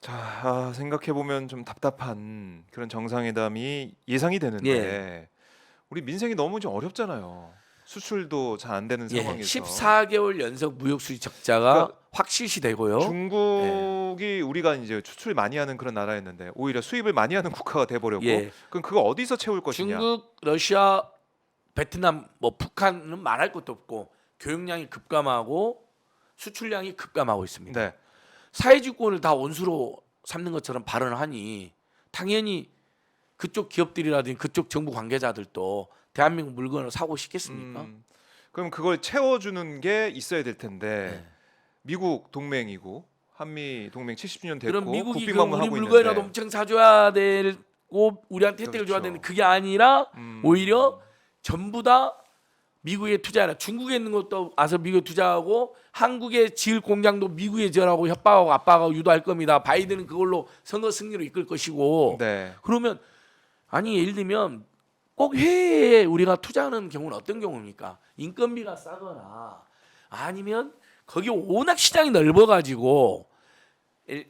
자, 생각해 보면 좀 답답한 그런 정상회담이 예상이 되는데 예. 우리 민생이 너무 좀 어렵잖아요. 수출도 잘 안 되는 예, 상황에서. 14개월 연속 무역 수지 적자가 그러니까 확실시 되고요. 예. 중국이 우리가 이제 수출 많이 하는 그런 나라였는데 오히려 수입을 많이 하는 국가가 돼 버렸고 예. 그럼 그거 어디서 채울 것이냐? 중국, 러시아, 베트남, 뭐 북한은 말할 것도 없고 교역량이 급감하고 수출량이 급감하고 있습니다. 네. 사회주권을 다 원수로 삼는 것처럼 발언을 하니 당연히 그쪽 기업들이라든지 그쪽 정부 관계자들도 대한민국 물건을 사고 싶겠습니까? 그럼 그걸 채워주는 게 있어야 될 텐데 네. 미국 동맹이고 한미 동맹 70주년 됐고 그럼 미국이 그 국빈방문 우리 하고 물건이라도 있는데 엄청 사줘야 되고 우리한테 혜택을 줘야 그렇죠. 되는데 그게 아니라 음. 오히려 전부 다 미국에 투자하라. 중국에 있는 것도 와서 미국에 투자하고 한국에 지을 공장도 미국에 지으라고 협박하고 압박하고 유도할 겁니다. 바이든은 그걸로 선거 승리로 이끌 것이고. 네. 그러면 아니 예를 들면 꼭 해외에 우리가 투자하는 경우는 어떤 경우입니까? 인건비가 싸거나 아니면 거기 워낙 시장이 넓어가지고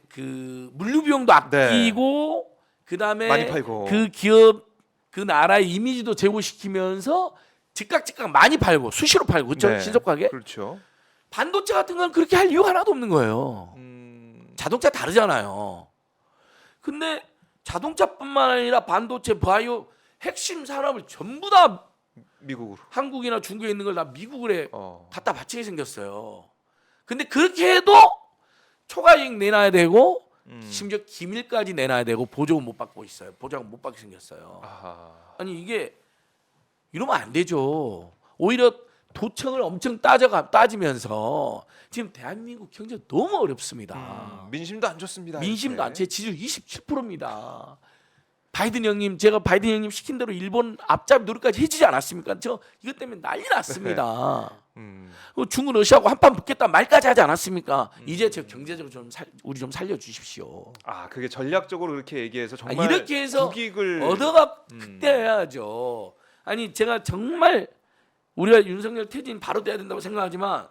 그 물류 비용도 아끼고 그다음에 많이 팔고. 그 기업 그 나라의 이미지도 제고시키면서 즉각 많이 팔고 수시로 팔고 그렇죠? 네. 신속하게. 그렇죠. 반도체 같은 건 그렇게 할 이유가 하나도 없는 거예요. 자동차 다르잖아요. 근데 자동차뿐만 아니라 반도체, 바이오 핵심 산업을 전부 다 미국으로. 한국이나 중국에 있는 걸 다 미국에 어. 갖다 바치게 생겼어요. 근데 그렇게 해도 초과이익 내놔야 되고 심지어 기밀까지 내놔야 되고 보조금 못 받고 있어요. 보조금 못 받게 생겼어요. 아하. 아니 이게 이러면 안 되죠. 오히려 도청을 엄청 따지면서 지금 대한민국 경제 너무 어렵습니다. 민심도 안 좋습니다. 민심도 안, 이렇게. 제 지지율 27%입니다. 바이든 형님, 제가 바이든 형님 시킨 대로 일본 앞잡이 노릇까지 해주지 않았습니까? 저 이것 때문에 난리 났습니다. 중국 러시아하고 한판 붙겠다 말까지 하지 않았습니까? 이제 저 경제적으로 우리 좀 살려주십시오. 아, 그게 전략적으로 그렇게 얘기해서 정말 이렇게 해서 국익을 얻어가 극대화해야죠. 아니 제가 정말 우리가 윤석열 퇴진 바로 돼야 된다고 생각하지만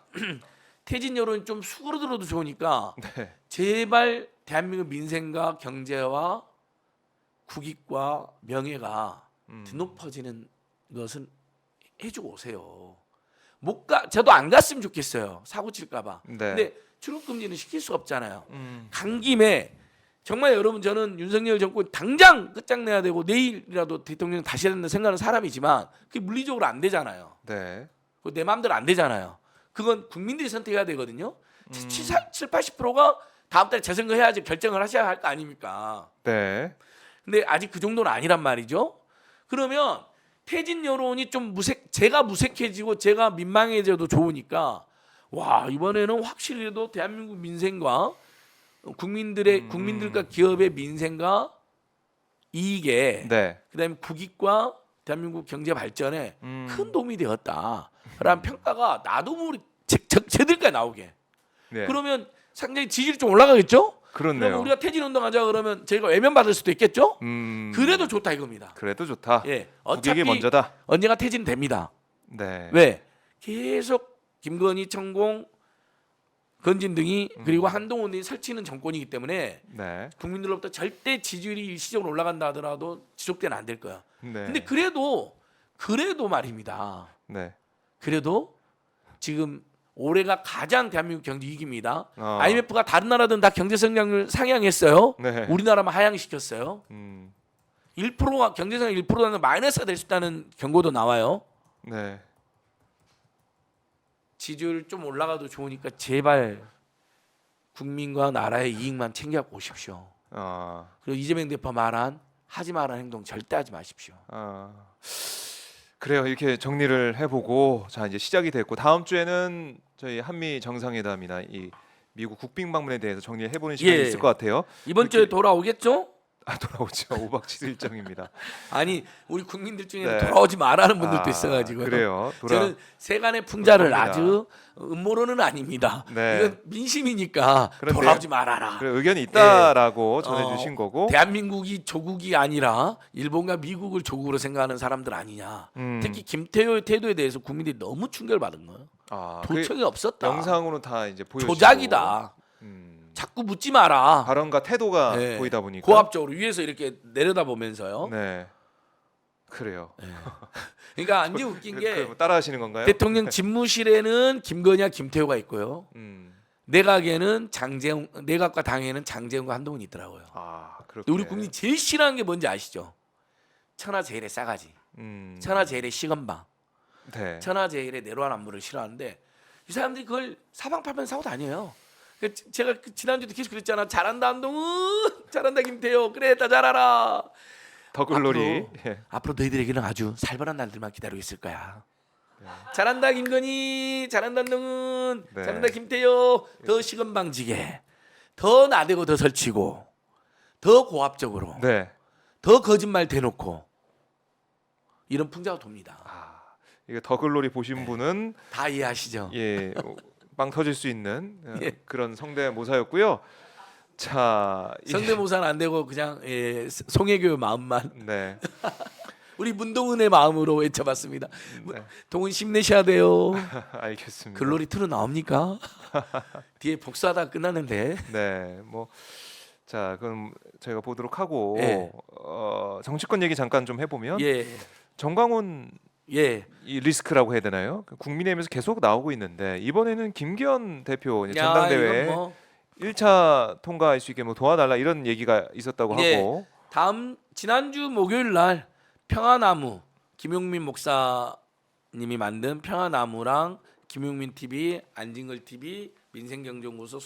퇴진 여론이 좀 수그러들어도 좋으니까 네. 제발 대한민국 민생과 경제와 국익과 명예가 드높아지는 것은 해주고 오세요. 못 가, 저도 안 갔으면 좋겠어요. 사고 칠까봐. 네. 근데 출국 금지는 시킬 수 없잖아요. 간 김에 정말 여러분 저는 윤석열 정권 당장 끝장내야 되고 내일이라도 대통령 다시 해야 된다는 생각하는 사람이지만 그게 물리적으로 안 되잖아요. 네. 내 마음대로 안 되잖아요. 그건 국민들이 선택해야 되거든요. 70-80%가 다음 달에 재선거 해야지 결정을 하셔야 할 거 아닙니까? 네. 근데 아직 그 정도는 아니란 말이죠. 그러면 퇴진 여론이 좀 제가 무색해지고 제가 민망해져도 좋으니까 와 이번에는 확실히도 대한민국 민생과 국민들과 기업의 민생과 이익에 네. 그다음에 국익과 대한민국 경제 발전에 큰 도움이 되었다라는 평가가 나도 모르게 쟤들까지 나오게. 네. 그러면 상당히 지지율이 좀 올라가겠죠? 그렇네요. 그러면 우리가 퇴진 운동하자 그러면 저희가 외면받을 수도 있겠죠? 그래도 좋다 이겁니다. 그래도 좋다. 예, 국익이 어차피 먼저다. 언젠가 퇴진됩니다. 네. 왜? 계속 김건희, 천공, 건진 등이 그리고 한동훈 등이 설치는 정권이기 때문에 네. 국민들로부터 절대 지지율이 일시적으로 올라간다 하더라도 지속되는 안 될 거야. 네. 근데 그래도 말입니다. 네. 그래도 지금 올해가 가장 대한민국 경제 위기입니다. 어. IMF가 다른 나라들은 다 경제 성장률 상향했어요. 네. 우리나라만 하향시켰어요. 1%가 경제 성장 1%는 마이너스가 될 수 있다는 경고도 나와요. 네. 지지율 좀 올라가도 좋으니까 제발 국민과 나라의 이익만 챙겨갖고 오십시오. 그리고 이재명 대표 말한 하지 말라는 행동 절대 하지 마십시오. 그래요. 이렇게 정리를 해보고 자 이제 시작이 됐고 다음 주에는 저희 한미 정상회담이나 이 미국 국빈 방문에 대해서 정리를 해보는 시간이 예. 있을 것 같아요. 이번 주에 돌아오겠죠? 돌아오죠. 5박 7일 일정입니다. 아니 우리 국민들 중에는 네. 돌아오지 말라는 분들도 있어가지고 그래요. 저는 세간의 풍자를 돌아옵니다. 아주 음모론은 아닙니다. 네. 이건 민심이니까 그런데 돌아오지 말아라. 그래, 의견이 있다라고 전해주신 거고. 대한민국이 조국이 아니라 일본과 미국을 조국으로 생각하는 사람들 아니냐. 특히 김태효의 태도에 대해서 국민들이 너무 충격을 받은 거예요. 도청이 없었다. 영상으로 다 이제 보여주고. 조작이다. 자꾸 묻지 마라. 발언과 태도가 네. 보이다 보니까 고압적으로 위에서 이렇게 내려다보면서요. 네. 그래요. 그러니까 이제 웃긴 게 뭐 따라하시는 건가요? 대통령 집무실에는 김건희와 김태호가 있고요. 내각에는 장재훈, 내각과 당에는 장재훈과 한동훈이 있더라고요. 아, 근데 그렇게. 우리 국민이 제일 싫어하는 게 뭔지 아시죠? 천하제일의 싸가지, 천하제일의 시건방, 네. 천하제일의 내로한 안무를 싫어하는데 이 사람들이 그걸 사방팔방 사고 다녀요. 제가 지난주도 계속 그랬잖아. 잘한다 한동훈, 잘한다 김태호, 그래 다 잘하라. 더글로리. 예. 앞으로 너희들에게는 아주 살벌한 날들만 기다리고 있을 거야. 잘한다 김건희, 잘한다 한동훈, 네. 잘한다 김태호. 더 시건방지게, 더 나대고 더 설치고, 더 고압적으로, 네. 더 거짓말 대놓고 이런 풍자가 돕니다. 아, 이게 더글로리 보신 분은 다 이해하시죠? 예, 빵 터질 수 있는 예. 그런 성대모사였고요. 자, 성대모사는 안 되고 그냥 송혜교의 마음만 네. 우리 문동은의 마음으로 외쳐봤습니다. 네. 동은 힘내셔야 돼요. 알겠습니다. 글로리 2는 나옵니까? 뒤에 복수하다 끝나는데. 네, 뭐 자, 그럼 저희가 보도록 하고 예. 정치권 얘기 잠깐 좀 해보면 예, 정광훈 예. 이 리스크라고 해야 되나요? 국민의힘에서 계속 나오고 있는데 이번에는 김기현 대표 이제 야, 전당대회 이건 뭐 1차 통과할 수 있게 뭐 도와달라 이런 얘기가 있었다고 예. 하고 지난주 목요일 날 평화나무 김용민 목사님이 만든 평화나무랑 김용민 TV, 안진걸 TV, 민생경제연구소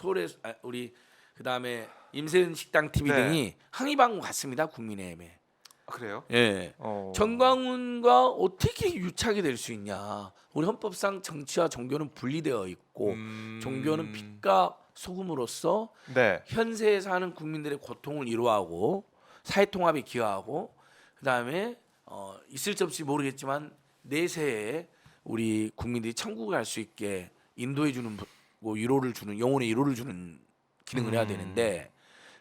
우리 그다음에 임세은 식당 TV 네. 등이 항의 방문 갔습니다. 국민의힘에. 그래요? 예. 정광훈과 어떻게 유착이 될 수 있냐? 우리 헌법상 정치와 종교는 분리되어 있고 종교는 빛과 소금으로서 네. 현세에 사는 국민들의 고통을 이루하고 사회 통합에 기여하고 그다음에 있을 수 없이 모르겠지만 내세에 우리 국민들이 천국을 갈 수 있게 인도해 주는 뭐 위로를 주는 영혼의 위로를 주는 기능을 해야 되는데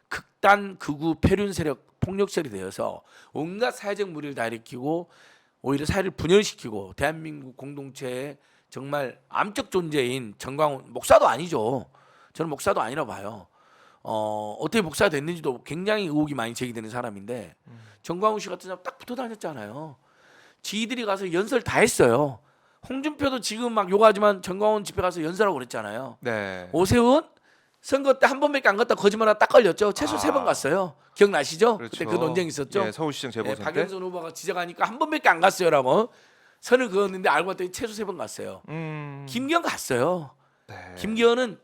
극단 극우 폐륜 세력 폭력설이 되어서 온갖 사회적 무리를 다 일으키고 오히려 사회를 분열시키고 대한민국 공동체의 정말 암적 존재인 정광훈 목사도 아니죠. 저는 목사도 아니라 봐요. 어떻게 목사가 됐는지도 굉장히 의혹이 많이 제기되는 사람인데 정광훈 씨 같은 사람 딱 붙어 다녔잖아요. 지들이 가서 연설 다 했어요. 홍준표도 지금 막 욕하지만 정광훈 집회 가서 연설하고 그랬잖아요. 네. 오세훈 선거 때 한 번밖에 안 갔다 거짓말하다 딱 걸렸죠. 최소 3번 갔어요. 기억나시죠? 그렇죠. 그때 그 논쟁 있었죠. 예, 서울시장 재보선 때. 박영선 후보가 지적하니까 한 번밖에 안 갔어요라고 선을 그었는데 알고 봤더니 최소 3번 갔어요. 김기현 갔어요. 네. 김기현은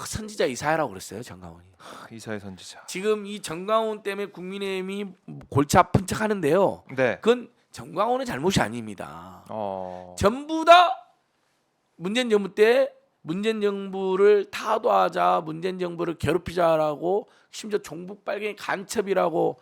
선지자 이사야라고 그랬어요. 정광훈이. 이사의 선지자. 지금 이 정광훈 때문에 국민의힘이 골치 아픈 척 하는데요. 네. 그건 정광훈의 잘못이 아닙니다. 전부 전부 다 문재인 정부 때 문재인 정부를 타도하자, 문재인 정부를 괴롭히자라고 심지어 종북 빨갱이 간첩이라고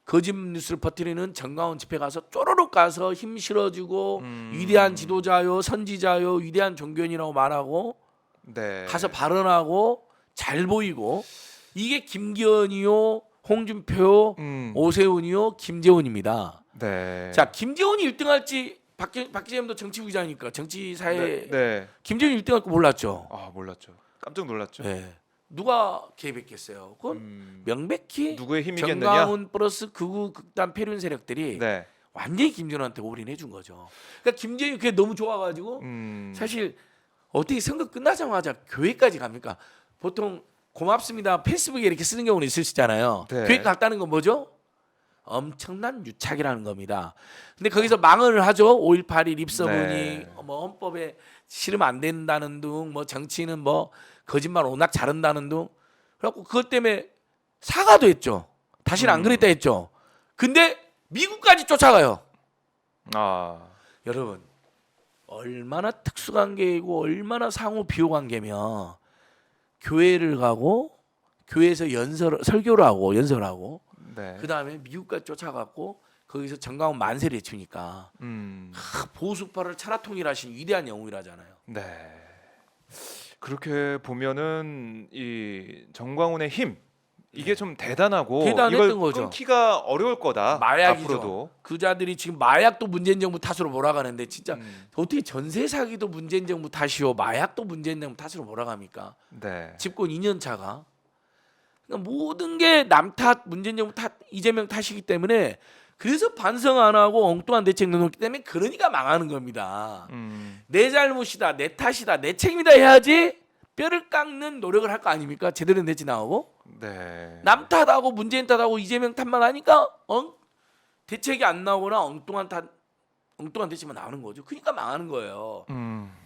거짓 뉴스를 퍼뜨리는 정광훈 집회 가서 쪼로록 가서 힘 실어주고 위대한 지도자요, 선지자요, 위대한 종교인이라고 말하고 네. 가서 발언하고 잘 보이고 이게 김기현이요, 홍준표요, 오세훈이요, 김재원입니다. 네. 자, 김재원이 1등할지 박지ем도 정치부 기자니까 정치사회 네. 김재원이 1등할 거 몰랐죠. 아, 몰랐죠. 깜짝 놀랐죠. 네. 누가 개입했겠어요? 그건 명백히 누구의 힘이겠느냐? 정광훈 플러스 극우 극단 폐륜 세력들이 네. 완전히 김재원한테 올인해 준 거죠. 그러니까 김재원이 그게 너무 좋아가지고 사실 어떻게 선거 끝나자마자 교회까지 갑니까? 보통 고맙습니다. 페이스북에 이렇게 쓰는 경우는 있을 수 있잖아요. 네. 교회 갔다는 건 뭐죠? 엄청난 유착이라는 겁니다. 근데 거기서 망언을 하죠. 5.18이 입서문이 네. 뭐 헌법에 실으면 안 된다는 둥, 뭐 정치는 뭐 거짓말 워낙 잘한다는 둥. 그래갖고 그것 때문에 사과도 했죠. 다시는 안 그랬다 했죠. 근데 미국까지 쫓아가요. 아. 여러분 얼마나 특수관계이고 얼마나 상호 비호관계면 교회를 가고 교회에서 설교를 하고 연설하고 네. 그 다음에 미국까지 쫓아갔고 거기서 정광훈 만세를 외치니까 보수파를 차라통일하신 위대한 영웅이라잖아요. 네. 그렇게 보면은 이 정광훈의 힘 이게 좀 대단하고 대단했던 이걸 거죠. 끊기가 어려울 거다. 마약이죠. 앞으로도. 그 자들이 지금 마약도 문재인 정부 탓으로 몰아가는데 진짜 어떻게 전세 사기도 문재인 정부 탓이요 마약도 문재인 정부 탓으로 몰아갑니까? 네. 집권 2년 차가 그러니까 모든 게 남 탓, 문재인 정부 탓, 이재명 탓이기 때문에 그래서 반성 안 하고 엉뚱한 대책 내놓기 때문에 그러니까 망하는 겁니다. 내 잘못이다, 내 탓이다, 내 책임이다 해야지 뼈를 깎는 노력을 할 거 아닙니까? 제대로 된 대책 나오고 네. 남 탓하고 문재인 탓하고 이재명 탓만 하니까 대책이 안 나오거나 엉뚱한 대책만 나오는 거죠. 그러니까 망하는 거예요.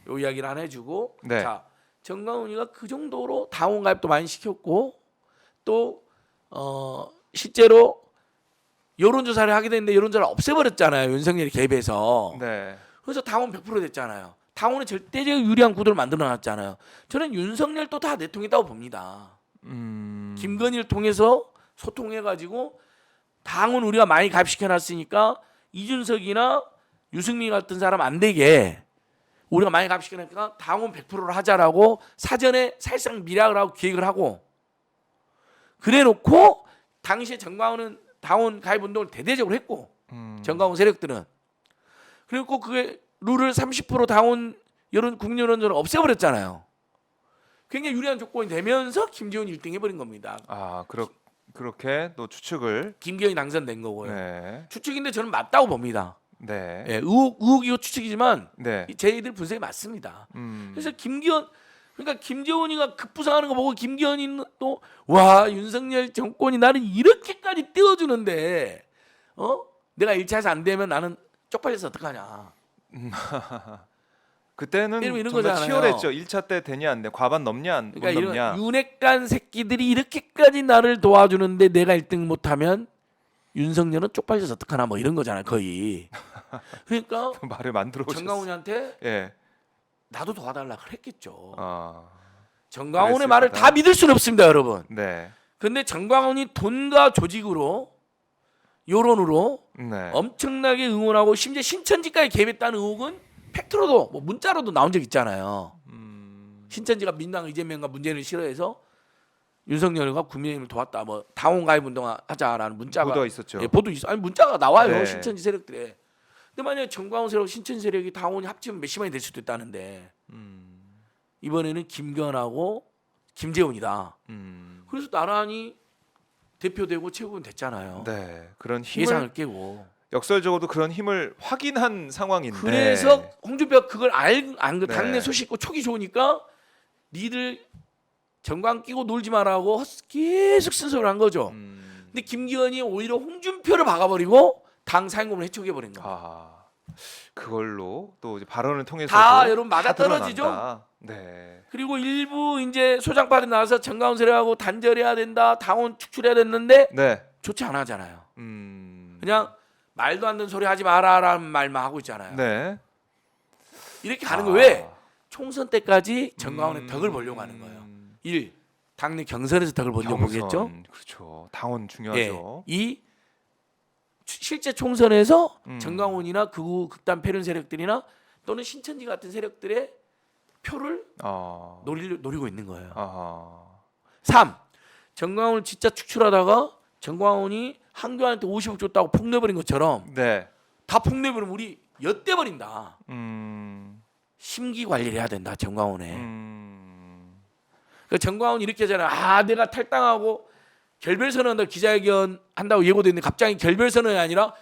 요 이야기를 하나 해주고 네. 자 정강훈이가 그 정도로 당원 가입도 많이 시켰고 또 실제로 여론조사를 하게 됐는데 여론조사를 없애버렸잖아요. 윤석열이 개입해서. 네. 그래서 당원 100% 됐잖아요. 당원은 절대적 유리한 구도를 만들어놨잖아요. 저는 윤석열도 다 내통했다고 봅니다. 김건희를 통해서 소통해가지고 당원 우리가 많이 가입시켜놨으니까 이준석이나 유승민 같은 사람 안 되게 우리가 많이 가입시켜놨으니까 당원 100%를 하자라고 사전에 사실상 미락을 하고 기획을 하고 그래놓고 당시에 정광훈은 당원 가입 운동을 대대적으로 했고 정광훈 세력들은 그리고 그게 룰을 30% 당원 국민 여론조사를 없애버렸잖아요. 굉장히 유리한 조건이 되면서 김재원이 1등 해버린 겁니다. 아, 그렇게 또 추측을. 김기현이 당선된 거고요. 네. 추측인데 저는 맞다고 봅니다. 네. 예, 의혹이고 추측이지만 네. 저희들 분석이 맞습니다. 그래서 그러니까 김재원이가 급부상하는 거 보고 김기현이는 또 와 윤석열 정권이 나를 이렇게까지 띄워주는데 내가 1차에서 안 되면 나는 쪽팔려서 어떡하냐. 그때는 이런 정말 거잖아요. 치열했죠. 1차 때 되냐 안 돼. 과반 넘냐 못 그러니까 넘냐. 이런 윤핵관 새끼들이 이렇게까지 나를 도와주는데 내가 1등 못하면 윤석열은 쪽팔려서 어떡하나 뭐 이런 거잖아요 거의. 그러니까 말을 만들어 오셨어요. 정강훈한테 예. 나도 도와달라 그랬겠죠. 아. 정광훈의 그랬을 말을 거다. 다 믿을 수는 없습니다, 여러분. 네. 근데 정광훈이 돈과 조직으로 여론으로 네. 엄청나게 응원하고 심지어 신천지까지 개입했다는 의혹은 팩트로도 뭐 문자로도 나온 적 있잖아요. 신천지가 민당 이재명과 문재인을 싫어해서 윤석열과 국민의힘을 도왔다. 뭐 당원 가입 운동하자라는 문자가 보도가 있었죠. 예, 보도 있어. 아니 문자가 나와요. 네. 신천지 세력들에. 근데 만약에 정광훈 세력, 신천지 세력이 당원이 합치면 몇십만이 될 수도 있다는데 이번에는 김건하고 김재훈이다. 그래서 나란히 대표되고 최고위원 됐잖아요. 네. 그런 힘을 예상을 깨고. 역설적으로도 그런 힘을 확인한 상황인데. 그래서 홍준표가 그걸 안 네. 당내 소식 있고 촉이 좋으니까 니들 정광 끼고 놀지 말라고 계속 쓴소리를 한 거죠. 근데 김기현이 오히려 홍준표를 박아버리고 당 사행금을 해촉해 버린 거예요. 아. 그걸로 또 이제 발언을 통해서 다 여러분 맞아떨어지죠? 네. 그리고 일부 이제 소장파들이 나와서 정광훈 세력하고 단절해야 된다, 당원 축출해야 됐는데 네. 조치 안 하잖아요. 그냥 말도 안 되는 소리 하지 마라라는 말만 하고 있잖아요. 네. 이렇게 가는 거 왜? 총선 때까지 정광훈의 덕을 보려고 하는 거예요. 1. 당내 경선에서 덕을 보려고 경선, 보겠죠. 그렇죠. 당원 예. 중요하죠. 2. 실제 총선에서 음. 정광훈이나 극우 극단 패륜 세력들이나 또는 신천지 같은 세력들의 표를 아. 노리고 있는 거예요. 아하. 3. 정광훈을 진짜 축출하다가 정광훈이 한교안한테 50억 줬다고 폭내버린 것처럼 네. 다 폭내버리면 우리 엿대버린다. 음. 심기 관리를 해야 된다. 정광훈에. 그 정광훈이 이렇게 하잖아요. 아 내가 탈당하고 결별선언한다 기자회견 한다고 예고됐는데 갑자기 결별선언이 아니라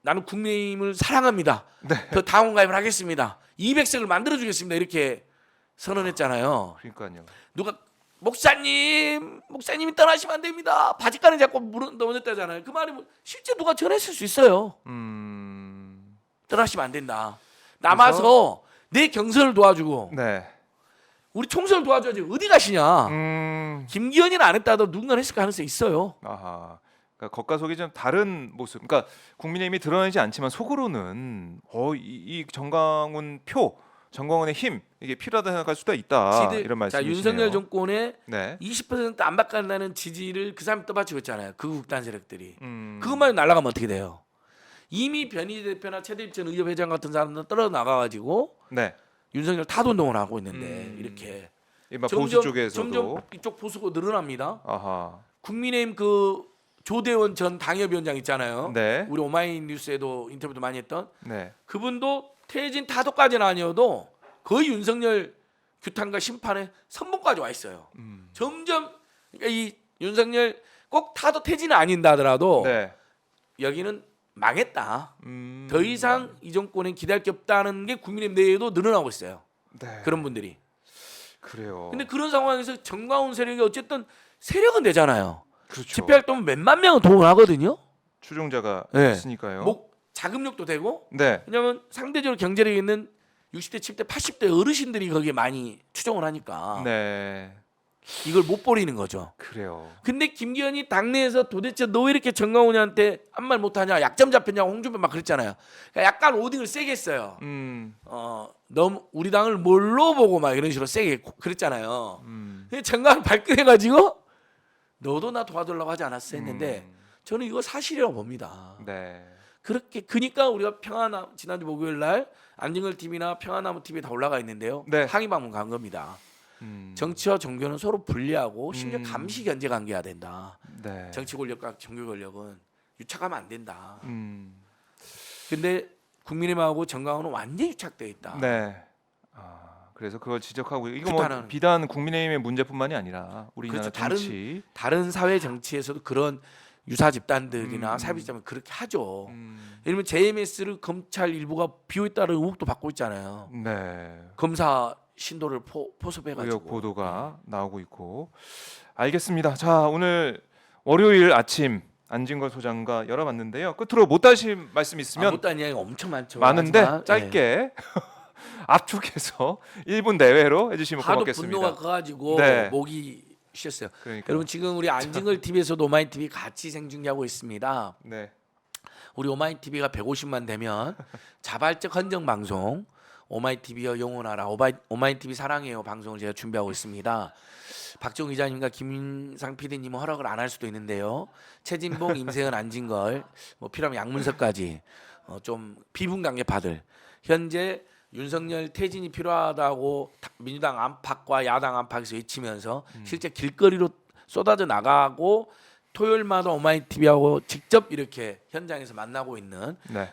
나는 국민의힘을 사랑합니다. 네. 더 당원 가입을 하겠습니다. 200석을 만들어주겠습니다. 이렇게 선언했잖아요. 그러니까요. 누가 목사님이 떠나시면 안 됩니다. 바지가는 자꾸 넘어졌다잖아요. 그 말이 뭐 실제 누가 전했을 수 있어요. 떠나시면 안 된다. 남아서 내 경선을 도와주고 네. 우리 총선을 도와줘야지 어디 가시냐. 김기현이는 안 했다 하더라도 누군가 했을 가능성이 있어요. 아하. 그러니까 겉과 속이 좀 다른 모습. 그러니까 국민의힘이 드러내지 않지만 속으로는 이 정광훈의 힘 이게 필요하다 생각할 수도 있다. 이런 말씀이시네요. 윤석열 정권의 네. 20% 안 바꾼다는 지지를 그 사람이 떠받치고 있잖아요. 그 극단 세력들이. 그것만 날아가면 어떻게 돼요? 이미 변희재 대표나 최대입 전 의협 회장 같은 사람들은 떨어져 나가가지고 네. 윤석열 타도운동을 하고 있는데 이렇게 이마 보수 쪽에서도 점점 이쪽 보수가 늘어납니다. 아하. 국민의힘 그 조대원 전 당협위원장 있잖아요. 네. 우리 오마이뉴스에도 인터뷰도 많이 했던 네. 그분도 퇴진 타도까지는 아니어도 거의 윤석열 규탄과 심판에 선봉까지 와 있어요. 점점 그러니까 이 윤석열 꼭 타도 태진은 아닌다 하더라도 네. 여기는 망했다. 더 이상 이 정권엔 기대할 게 없다는 게 국민의힘 내에도 늘어나고 있어요. 네. 그런 분들이. 그래요. 근데 그런 상황에서 정광훈 세력이 어쨌든 세력은 되잖아요. 그렇죠. 집회 활동 몇만 명은 동원 하거든요. 추종자가 네. 있으니까요. 뭐 자금력도 되고 네. 왜냐하면 상대적으로 경제력이 있는 60대, 70대, 80대 어르신들이 거기에 많이 추종을 하니까 네. 이걸 못 버리는 거죠. 그래요. 근데 김기현이 당내에서 도대체 너 왜 이렇게 정광훈이한테 한 말 못하냐, 약점 잡혔냐고 홍준표 막 그랬잖아요. 그러니까 약간 오딩을 세게 했어요. 너무 우리 당을 뭘로 보고 막 이런 식으로 세게 그랬잖아요. 근데 정광훈 발끈해가지고 너도 나 도와달라고 하지 않았어 했는데 저는 이거 사실이라고 봅니다. 네. 그렇게 그러니까 우리가 평화나무 지난주 목요일 날 안진걸 TV나 평화나무 TV 다 올라가 있는데요. 네. 항의 방문 간 겁니다. 정치와 종교는 서로 분리하고 심지어 감시 견제 관계해야 된다. 네. 정치 권력과 종교 권력은 유착하면 안 된다. 음. 근데 국민의힘하고 정강훈은 완전히 유착되어 있다. 네. 그래서 그걸 지적하고 이거 뭐 규탄하는. 비단 국민의힘의 문제뿐만이 아니라 우리나라 그렇죠. 정치. 다른 사회 정치에서도 그런 유사 집단들이나 사회 집단은 그렇게 하죠. 예를 들면 JMS를 검찰 일부가 비호했다는 의혹도 받고 있잖아요. 네. 검사 신도를 포섭해가지고 의혹 보도가 나오고 있고. 알겠습니다. 자, 오늘 월요일 아침 안진걸 소장과 열어봤는데요. 끝으로 못다신 말씀 있으면 못다한 이야기가 엄청 많죠. 많은데 하지만, 짧게 압축해서 1분 내외로 해주시면 하도 고맙겠습니다. 분노가 커가지고 네. 목이 쉬었어요. 그러니까. 여러분 지금 우리 안진걸 TV에서도 오마이 TV 같이 생중계하고 있습니다. 네. 우리 오마이 TV가 150만 되면 자발적 헌정 방송 오마이 TV여 영원하라 오마이 TV 사랑해요 방송을 제가 준비하고 있습니다. 박정 기자님과 김인상 PD님은 허락을 안 할 수도 있는데요. 최진봉, 임세은, 안진걸, 뭐 필요하면 양문석까지 좀 비분관계파들 현재 윤석열 퇴진이 필요하다고 민주당 안팎과 야당 안팎에서 외치면서 실제 길거리로 쏟아져 나가고 토요일마다 오마이TV하고 직접 이렇게 현장에서 만나고 있는 네.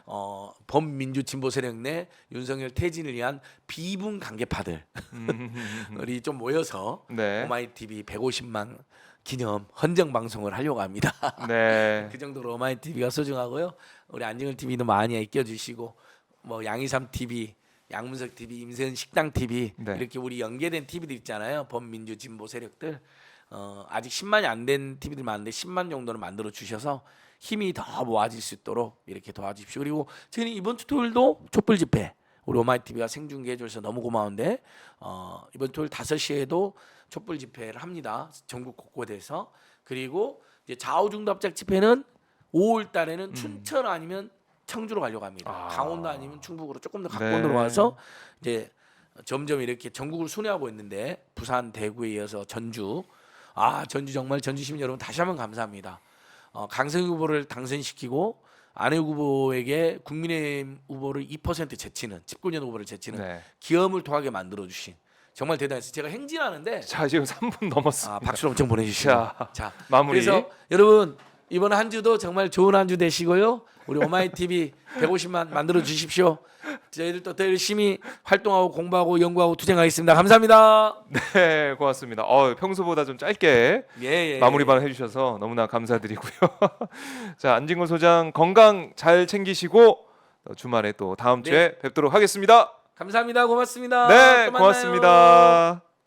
범민주 진보 세력 내 윤석열 퇴진을 위한 비분 관계파들이 좀 모여서 네. 오마이TV 150만 기념 헌정 방송을 하려고 합니다. 네. 그 정도로 오마이TV가 소중하고요. 우리 안진걸 TV도 많이 아껴주시고 뭐 양이삼 TV, 양문석 TV, 임세은 식당 TV 네. 이렇게 우리 연계된 TV들 있잖아요. 범민주 진보 세력들 아직 10만이 안 된 TV들 많은데 10만 정도는 만들어 주셔서 힘이 더 모아질 수 있도록 이렇게 도와주십시오. 그리고 저희는 이번 주 토요일도 촛불 집회 우리 오마이TV가 생중계해 줘서 너무 고마운데 이번 토요일 5시에도 촛불 집회를 합니다. 전국 곳곳에서. 그리고 이제 좌우중답작 집회는 5월 달에는 춘천 아니면 청주로 가려고 합니다. 강원도 아니면 충북으로 조금 더 가까운 데로 와서 이제 점점 이렇게 전국을 순회하고 있는데 부산, 대구에 이어서 전주. 전주 정말 전주 시민 여러분 다시 한번 감사합니다. 강성희 후보를 당선시키고 안혜 후보에게 국민의힘 후보를 2% 제치는 19년 후보를 제치는 네. 기염을 토하게 만들어 주신 정말 대단했어요. 제가 행진하는데 자, 지금 3분 넘었습니다. 박수를 엄청 보내주시고 자 마무리. 그래서 여러분 이번 한 주도 정말 좋은 한 주 되시고요. 우리 오마이TV 150만 만들어 주십시오. 저희들도 더 열심히 활동하고 공부하고 연구하고 투쟁하겠습니다. 감사합니다. 네, 고맙습니다. 평소보다 좀 짧게 예. 마무리 발언 해주셔서 너무나 감사드리고요. 자, 안진걸 소장 건강 잘 챙기시고 주말에 또 다음 주에 뵙도록 하겠습니다. 감사합니다. 고맙습니다. 네, 또 만나요. 고맙습니다.